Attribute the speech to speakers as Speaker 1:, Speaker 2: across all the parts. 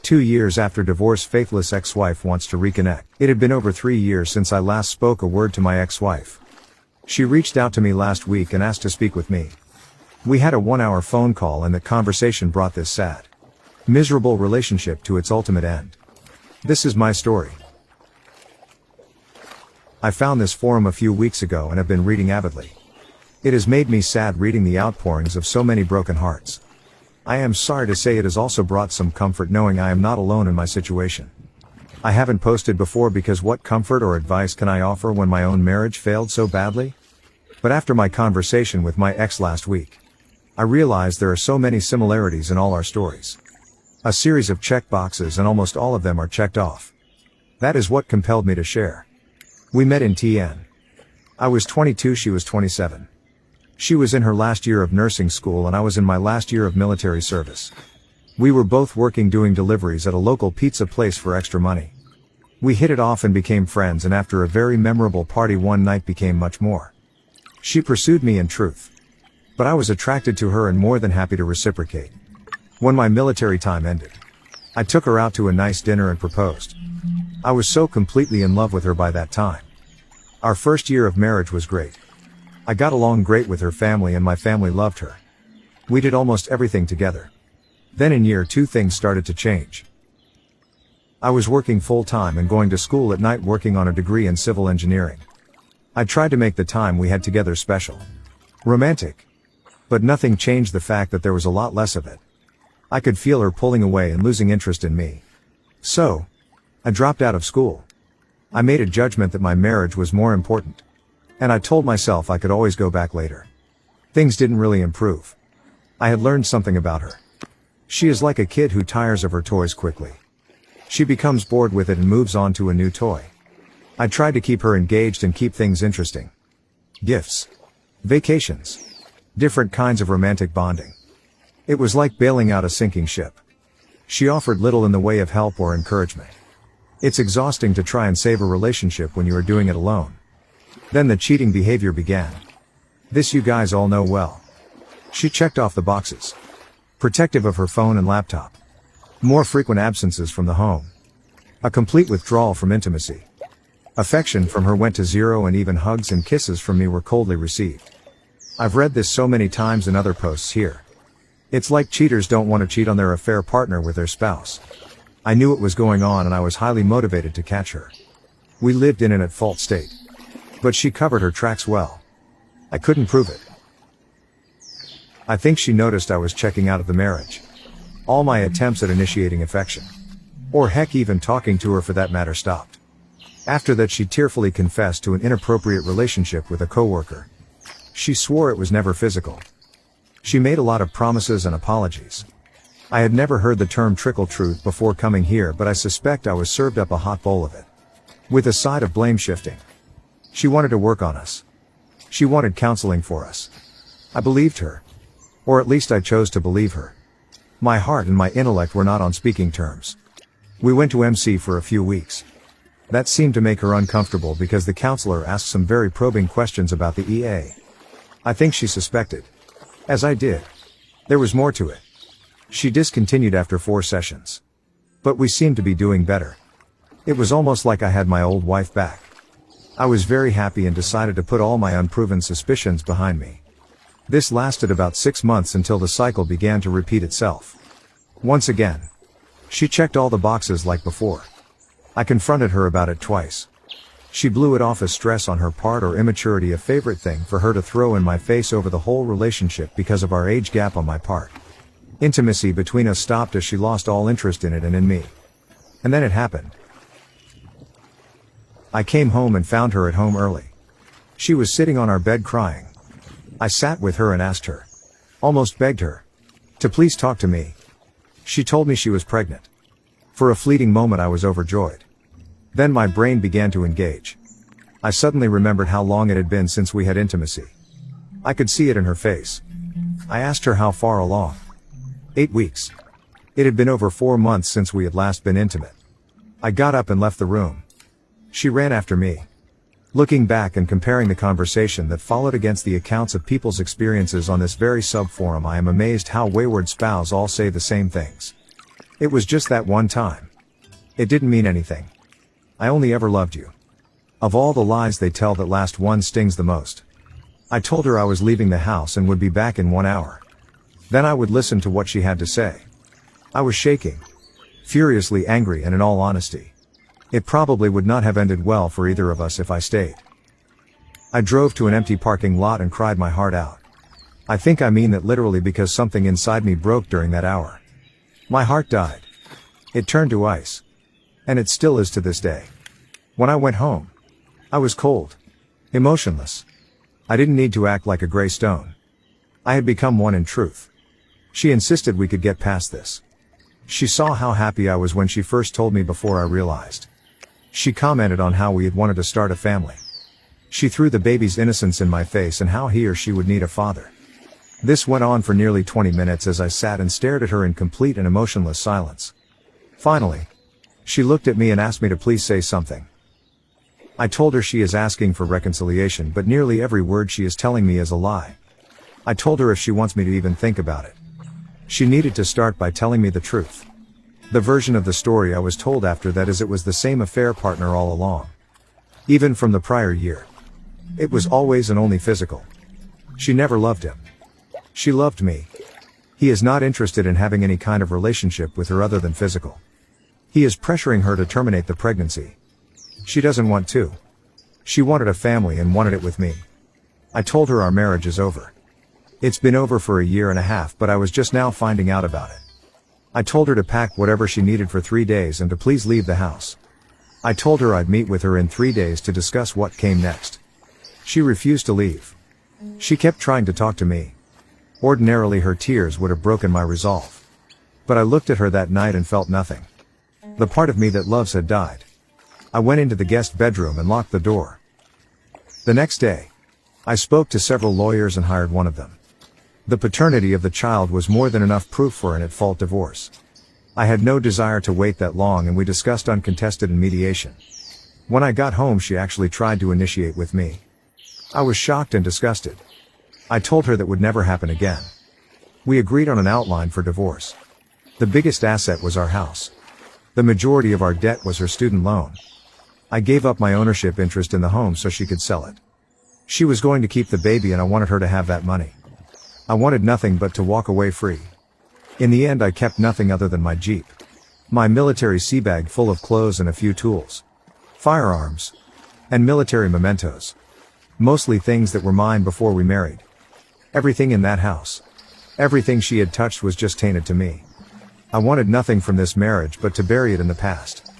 Speaker 1: 2 years after divorce, faithless ex-wife wants to reconnect. It had been over 3 years since I last spoke a word to my ex-wife. She reached out to me last week and asked to speak with me. We had a 1-hour phone call, and that conversation brought this sad, miserable relationship to its ultimate end. This is my story. I found this forum a few weeks ago and have been reading avidly. It has made me sad reading the outpourings of so many broken hearts. I am sorry to say it has also brought some comfort knowing I am not alone in my situation. I haven't posted before because what comfort or advice can I offer when my own marriage failed so badly? But after my conversation with my ex last week, I realized there are so many similarities in all our stories. A series of check boxes, and almost all of them are checked off. That is what compelled me to share. We met in TN. I was 22, she was 27. She was in her last year of nursing school and I was in my last year of military service. We were both working doing deliveries at a local pizza place for extra money. We hit it off and became friends, and after a very memorable party one night became much more. She pursued me in truth. But I was attracted to her and more than happy to reciprocate. When my military time ended, I took her out to a nice dinner and proposed. I was so completely in love with her by that time. Our first year of marriage was great. I got along great with her family and my family loved her. We did almost everything together. Then in year 2 things started to change. I was working full-time and going to school at night, working on a degree in civil engineering. I tried to make the time we had together special, romantic. But nothing changed the fact that there was a lot less of it. I could feel her pulling away and losing interest in me. So, I dropped out of school. I made a judgment that my marriage was more important. And I told myself I could always go back later. Things didn't really improve. I had learned something about her. She is like a kid who tires of her toys quickly. She becomes bored with it and moves on to a new toy. I tried to keep her engaged and keep things interesting. Gifts. Vacations. Different kinds of romantic bonding. It was like bailing out a sinking ship. She offered little in the way of help or encouragement. It's exhausting to try and save a relationship when you are doing it alone. Then the cheating behavior began. This you guys all know well. She checked off the boxes. Protective of her phone and laptop. More frequent absences from the home. A complete withdrawal from intimacy. Affection from her went to zero, and even hugs and kisses from me were coldly received. I've read this so many times in other posts here. It's like cheaters don't want to cheat on their affair partner with their spouse. I knew it was going on and I was highly motivated to catch her. We lived in an at-fault state. But she covered her tracks well. I couldn't prove it. I think she noticed I was checking out of the marriage. All my attempts at initiating affection, or heck even talking to her for that matter, stopped. After that she tearfully confessed to an inappropriate relationship with a coworker. She swore it was never physical. She made a lot of promises and apologies. I had never heard the term trickle truth before coming here, but I suspect I was served up a hot bowl of it. With a side of blame shifting. She wanted to work on us. She wanted counseling for us. I believed her. Or at least I chose to believe her. My heart and my intellect were not on speaking terms. We went to MC for a few weeks. That seemed to make her uncomfortable because the counselor asked some very probing questions about the EA. I think she suspected, as I did, there was more to it. She discontinued after 4 sessions. But we seemed to be doing better. It was almost like I had my old wife back. I was very happy and decided to put all my unproven suspicions behind me. This lasted about 6 months until the cycle began to repeat itself. Once again. She checked all the boxes like before. I confronted her about it twice. She blew it off as stress on her part or immaturity, a favorite thing for her to throw in my face over the whole relationship because of our age gap on my part. Intimacy between us stopped as she lost all interest in it and in me. And then it happened. I came home and found her at home early. She was sitting on our bed crying. I sat with her and asked her, almost begged her, to please talk to me. She told me she was pregnant. For a fleeting moment I was overjoyed. Then my brain began to engage. I suddenly remembered how long it had been since we had intimacy. I could see it in her face. I asked her how far along. 8 weeks. It had been over 4 months since we had last been intimate. I got up and left the room. She ran after me. Looking back and comparing the conversation that followed against the accounts of people's experiences on this very sub-forum, I am amazed how wayward spouses all say the same things. It was just that one time. It didn't mean anything. I only ever loved you. Of all the lies they tell, that last one stings the most. I told her I was leaving the house and would be back in 1 hour. Then I would listen to what she had to say. I was shaking. Furiously angry, and in all honesty, it probably would not have ended well for either of us if I stayed. I drove to an empty parking lot and cried my heart out. I think I mean that literally, because something inside me broke during that hour. My heart died. It turned to ice. And it still is to this day. When I went home, I was cold. Emotionless. I didn't need to act like a gray stone. I had become one in truth. She insisted we could get past this. She saw how happy I was when she first told me before I realized. She commented on how we had wanted to start a family. She threw the baby's innocence in my face and how he or she would need a father. This went on for nearly 20 minutes as I sat and stared at her in complete and emotionless silence. Finally, she looked at me and asked me to please say something. I told her she is asking for reconciliation, but nearly every word she is telling me is a lie. I told her if she wants me to even think about it, she needed to start by telling me the truth. The version of the story I was told after that is it was the same affair partner all along. Even from the prior year. It was always and only physical. She never loved him. She loved me. He is not interested in having any kind of relationship with her other than physical. He is pressuring her to terminate the pregnancy. She doesn't want to. She wanted a family and wanted it with me. I told her our marriage is over. It's been over for 1.5 years, but I was just now finding out about it. I told her to pack whatever she needed for 3 days and to please leave the house. I told her I'd meet with her in 3 days to discuss what came next. She refused to leave. She kept trying to talk to me. Ordinarily her tears would have broken my resolve. But I looked at her that night and felt nothing. The part of me that loves had died. I went into the guest bedroom and locked the door. The next day, I spoke to several lawyers and hired one of them. The paternity of the child was more than enough proof for an at-fault divorce. I had no desire to wait that long, and we discussed uncontested and mediation. When I got home, she actually tried to initiate with me. I was shocked and disgusted. I told her that would never happen again. We agreed on an outline for divorce. The biggest asset was our house. The majority of our debt was her student loan. I gave up my ownership interest in the home so she could sell it. She was going to keep the baby, and I wanted her to have that money. I wanted nothing but to walk away free. In the end, I kept nothing other than my Jeep. My military sea bag full of clothes and a few tools. Firearms. And military mementos. Mostly things that were mine before we married. Everything in that house. Everything she had touched was just tainted to me. I wanted nothing from this marriage but to bury it in the past.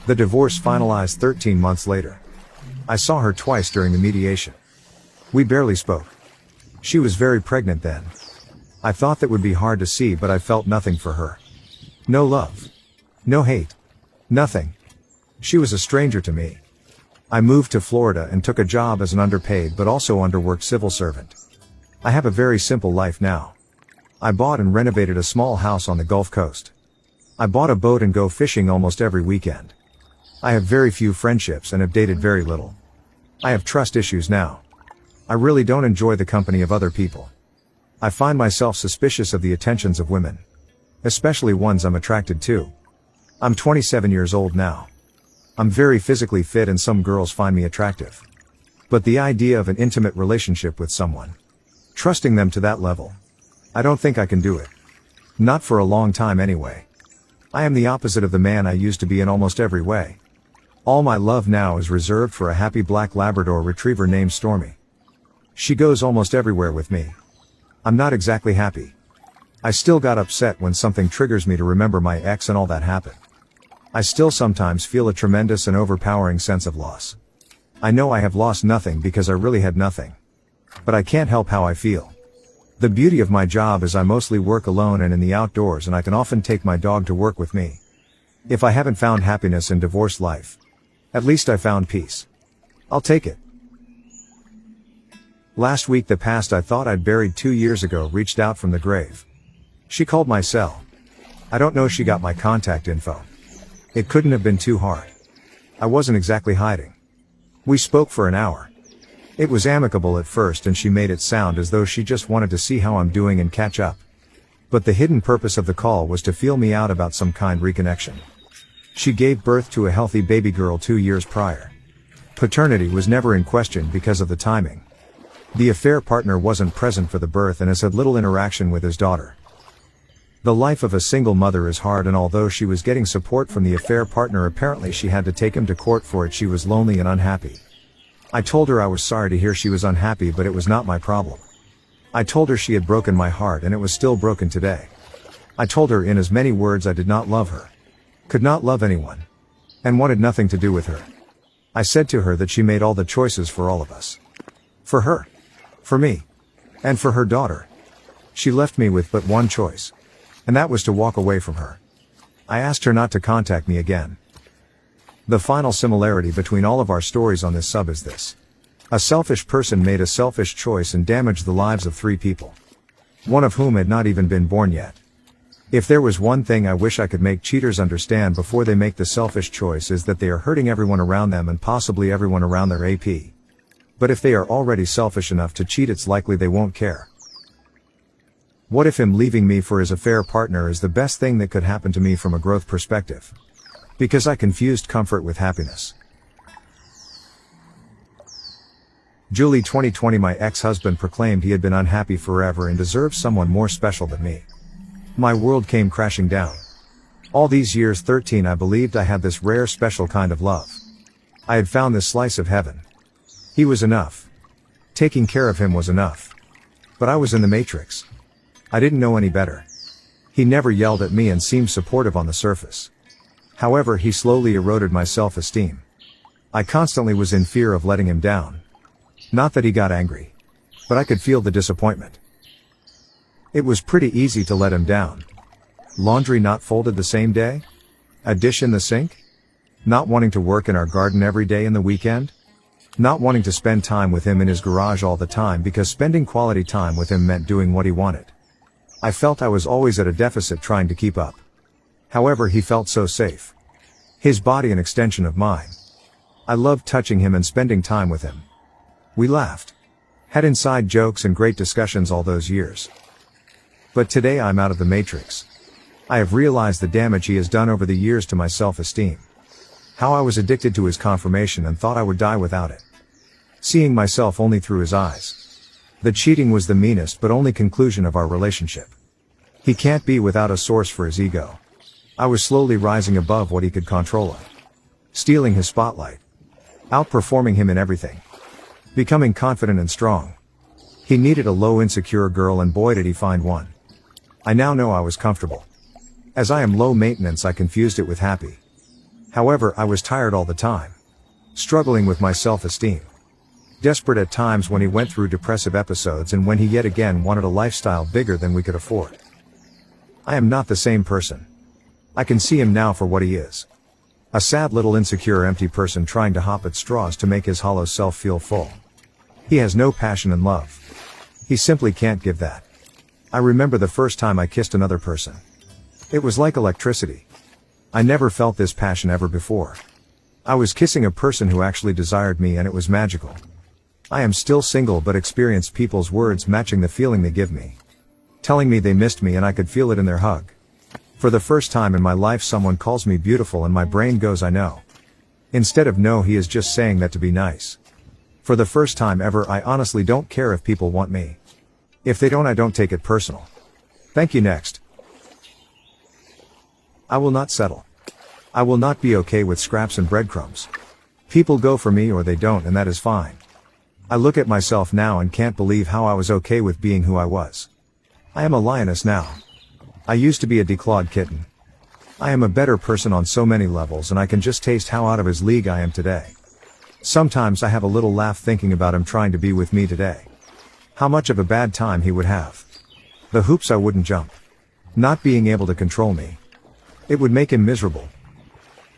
Speaker 1: The divorce finalized 13 months later. I saw her twice during the mediation. We barely spoke. She was very pregnant then. I thought that would be hard to see, but I felt nothing for her. No love. No hate. Nothing. She was a stranger to me. I moved to Florida and took a job as an underpaid but also underworked civil servant. I have a very simple life now. I bought and renovated a small house on the Gulf Coast. I bought a boat and go fishing almost every weekend. I have very few friendships and have dated very little. I have trust issues now. I really don't enjoy the company of other people. I find myself suspicious of the attentions of women. Especially ones I'm attracted to. I'm 27 years old now. I'm very physically fit and some girls find me attractive. But the idea of an intimate relationship with someone, trusting them to that level, I don't think I can do it. Not for a long time anyway. I am the opposite of the man I used to be in almost every way. All my love now is reserved for a happy black Labrador retriever named Stormy. She goes almost everywhere with me. I'm not exactly happy. I still got upset when something triggers me to remember my ex and all that happened. I still sometimes feel a tremendous and overpowering sense of loss. I know I have lost nothing because I really had nothing. But I can't help how I feel. The beauty of my job is I mostly work alone and in the outdoors, and I can often take my dog to work with me. If I haven't found happiness in divorced life, at least I found peace. I'll take it. Last week, the past I thought I'd buried 2 years ago reached out from the grave. She called my cell. I don't know, she got my contact info. It couldn't have been too hard. I wasn't exactly hiding. We spoke for an hour. It was amicable at first, and she made it sound as though she just wanted to see how I'm doing and catch up. But the hidden purpose of the call was to feel me out about some kind reconnection. She gave birth to a healthy baby girl 2 years prior. Paternity was never in question because of the timing. The affair partner wasn't present for the birth and has had little interaction with his daughter. The life of a single mother is hard, and although she was getting support from the affair partner, apparently she had to take him to court for it. She was lonely and unhappy. I told her I was sorry to hear she was unhappy, but it was not my problem. I told her she had broken my heart and it was still broken today. I told her in as many words I did not love her, could not love anyone, and wanted nothing to do with her. I said to her that she made all the choices for all of us. For her, for me, and for her daughter. She left me with but one choice, and that was to walk away from her. I asked her not to contact me again. The final similarity between all of our stories on this sub is this. A selfish person made a selfish choice and damaged the lives of 3 people. One of whom had not even been born yet. If there was one thing I wish I could make cheaters understand before they make the selfish choice, is that they are hurting everyone around them and possibly everyone around their AP. But if they are already selfish enough to cheat, it's likely they won't care. What if him leaving me for his affair partner is the best thing that could happen to me from a growth perspective? Because I confused comfort with happiness. July 2020. My ex-husband proclaimed he had been unhappy forever and deserved someone more special than me. My world came crashing down. All these years, 13, I believed I had this rare special kind of love. I had found this slice of heaven. He was enough. Taking care of him was enough. But I was in the matrix. I didn't know any better. He never yelled at me and seemed supportive on the surface. However, he slowly eroded my self-esteem. I constantly was in fear of letting him down. Not that he got angry, but I could feel the disappointment. It was pretty easy to let him down. Laundry not folded the same day? A dish in the sink? Not wanting to work in our garden every day in the weekend? Not wanting to spend time with him in his garage all the time because spending quality time with him meant doing what he wanted. I felt I was always at a deficit trying to keep up. However, he felt so safe. His body an extension of mine. I loved touching him and spending time with him. We laughed. Had inside jokes and great discussions all those years. But today I'm out of the matrix. I have realized the damage he has done over the years to my self-esteem. How I was addicted to his confirmation and thought I would die without it. Seeing myself only through his eyes. The cheating was the meanest but only conclusion of our relationship. He can't be without a source for his ego. I was slowly rising above what he could control. Stealing his spotlight. Outperforming him in everything. Becoming confident and strong. He needed a low insecure girl, and boy did he find one. I now know I was comfortable. As I am low maintenance, I confused it with happy. However, I was tired all the time. Struggling with my self-esteem. Desperate at times when he went through depressive episodes and when he yet again wanted a lifestyle bigger than we could afford. I am not the same person. I can see him now for what he is. A sad little insecure empty person trying to hop at straws to make his hollow self feel full. He has no passion and love. He simply can't give that. I remember the first time I kissed another person. It was like electricity. I never felt this passion ever before. I was kissing a person who actually desired me, and it was magical. I am still single but experienced people's words matching the feeling they give me. Telling me they missed me, and I could feel it in their hug. For the first time in my life, someone calls me beautiful and my brain goes, I know. Instead of no, he is just saying that to be nice. For the first time ever, I honestly don't care if people want me. If they don't, I don't take it personal. Thank you. Next. I will not settle. I will not be okay with scraps and breadcrumbs. People go for me or they don't, and that is fine. I look at myself now and can't believe how I was okay with being who I was. I am a lioness now. I used to be a declawed kitten. I am a better person on so many levels, and I can just taste how out of his league I am today. Sometimes I have a little laugh thinking about him trying to be with me today. How much of a bad time he would have. The hoops I wouldn't jump. Not being able to control me. It would make him miserable.